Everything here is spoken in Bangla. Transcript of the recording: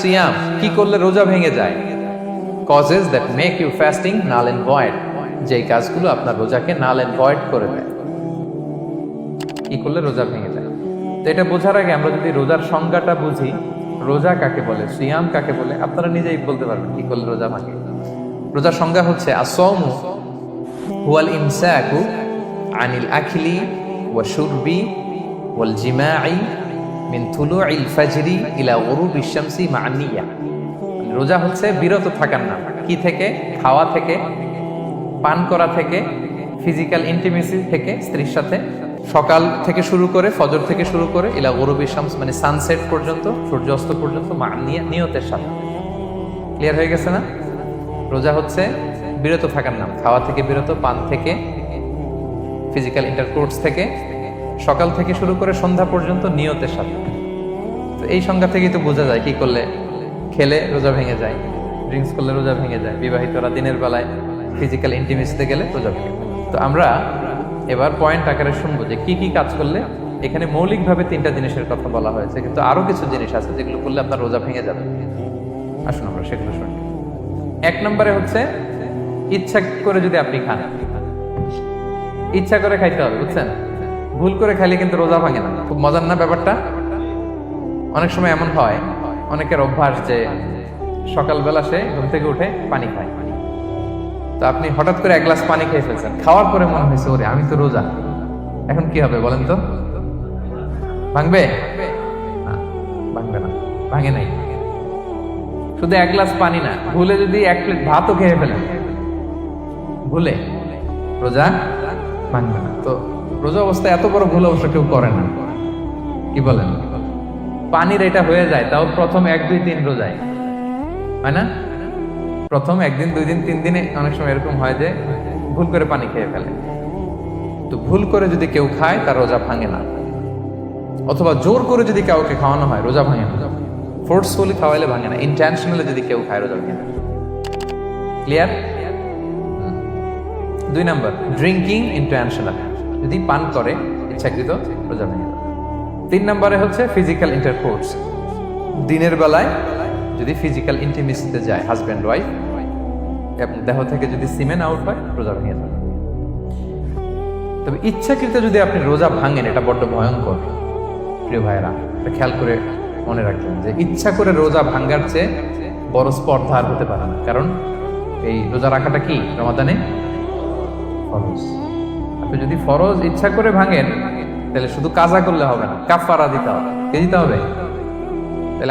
সিয়াম, কি করলে রোজা ভেঙে যায়? Causes that make you fasting null and void, যেই কাজগুলো আপনার রোজাকে নাল এন্ড ভয়েড করে দেয়। কি করলে রোজা ভেঙে যায়? তো এটা বোঝার আগে আমরা যদি রোজার সংজ্ঞাটা বুঝি, রোজা কাকে বলে, সিয়াম কাকে বলে, আপনারা নিজেই বলতে পারবেন কি করলে রোজা ভাঙে। রোজার সংজ্ঞা হচ্ছে আসওমু হুয়াল ইমসাকু আনিল আখলি ওয়া শুরবি ওয়াল জিমাই মিন তুলুইল ফাজরি ইলা গুরুবিশ শামসি মা'আন নিয়া। রোজা হচ্ছে বিরত থাকার নাম। কি থেকে? খাওয়া থেকে, পান করা থেকে, ফিজিক্যাল ইন্টিমেসি থেকে স্ত্রীর সাথে, সকাল থেকে শুরু করে, ফজর থেকে শুরু করে ইলা গুরুবিশ শামস মানে সানসেট পর্যন্ত, সূর্যাস্ত পর্যন্ত মা'আন নিয়তের সাথে। ক্লিয়ার হয়ে গেছে না? রোজা হচ্ছে বিরত থাকার নাম। খাওয়া থেকে বিরত, পান থেকে, ফিজিক্যাল ইন্টারকোর্স থেকে, সকাল থেকে শুরু করে সন্ধ্যা পর্যন্ত নিয়তের সাথে। তো এই সংজ্ঞা থেকেই তো বোঝা যায় কি করলে, খেলে রোজা ভেঙে যায়, ড্রিঙ্কস করলে রোজা ভেঙে যায়, বিবাহিতরা দিনের বেলায় ফিজিক্যাল ইন্টিমেসিতে গেলে রোজা ভেঙে যায়। তো আমরা এবার পয়েন্ট আকারে শুনবো যে কি কি কাজ করলে। এখানে মৌলিকভাবে 3টা জিনিসের কথা বলা হয়েছে, কিন্তু আরো কিছু জিনিস আছে যেগুলো করলে আপনার রোজা ভেঙে যাবে। আসুন আমরা সেগুলো শুনি। 1 নম্বরে হচ্ছে ইচ্ছা করে যদি আপনি খান, ইচ্ছা করে খাইতে হবে, বুঝছেন? ভুল করে খাইলে কিন্তু রোজা ভাঙে না। খুব মজার না ব্যাপারটা? অনেক সময় এমন হয়, অনেকের অভ্যাস যে সকালবেলা সে ঘুম থেকে উঠে পানি খায়। তো আপনি হঠাৎ করে 1 গ্লাস পানি খেয়ে ফেলছেন, খাওয়ার পরে মনে হয়েছে ওরে আমি তো রোজা, এখন কি হবে বলেন তো? ভাঙবে না? ভাঙবে না, ভাঙে নাই। শুধু 1 গ্লাস পানি না, ভুলে যদি 1 প্লেট ভাতও খেয়ে ফেলেন, ভুলে, রোজা ভাঙবে না। তো রোজা অবস্থায় এত বড় ভুল অবশ্য কেউ করে না, কি বলেন? পানির এটা হয়ে যায়, তাও প্রথম 1, 2, 3 রোজায়, হয় না? প্রথম 1 দিন, 2 দিন, 3 দিনে অনেক সময় এরকম হয় যে ভুল করে পানি খেয়ে ফেলে। তো ভুল করে যদি কেউ খায় তার রোজা ভাঙে না। অথবা জোর করে যদি কাউকে খাওয়ানো হয় রোজা ভাঙে না। ফোর্সফুলি খাওয়াইলে ভাঙে না, ইন্টেনশনালি যদি কেউ খায় রোজা ভাঙে না। ক্লিয়ার? 2 নাম্বার, ড্রিঙ্কিং ইন্টেনশনাল, যদি পান করে ইচ্ছাকৃত, রোজা ভেঙে যাবে। 3 নম্বরে হচ্ছে ফিজিক্যাল ইন্টারকোর্স, দিনের বেলায় যদি ফিজিক্যাল ইন্টিমেসিতে যায় হাজব্যান্ড ওয়াইফ এবং দেহ থেকে যদি সিমেন আউট হয়, রোজা ভেঙে যাবে। তবে ইচ্ছাকৃত যদি আপনি রোজা ভাঙেন, এটা বড্ড ভয়ঙ্কর প্রিয় ভাইরা। এটা খেয়াল করে মনে রাখবেন যে ইচ্ছা করে রোজা ভাঙার চেয়ে বড় স্পর্ধা আর হতে পারে না। কারণ এই রোজা রাখাটা কি রমাদানে ফরজ। আপনি যদি ফরজ ইচ্ছা করে ভাঙেন, তাহলে শুধু কাজা করলে হবে না, কাফারা দিতে হবে। কে দিতে হবে?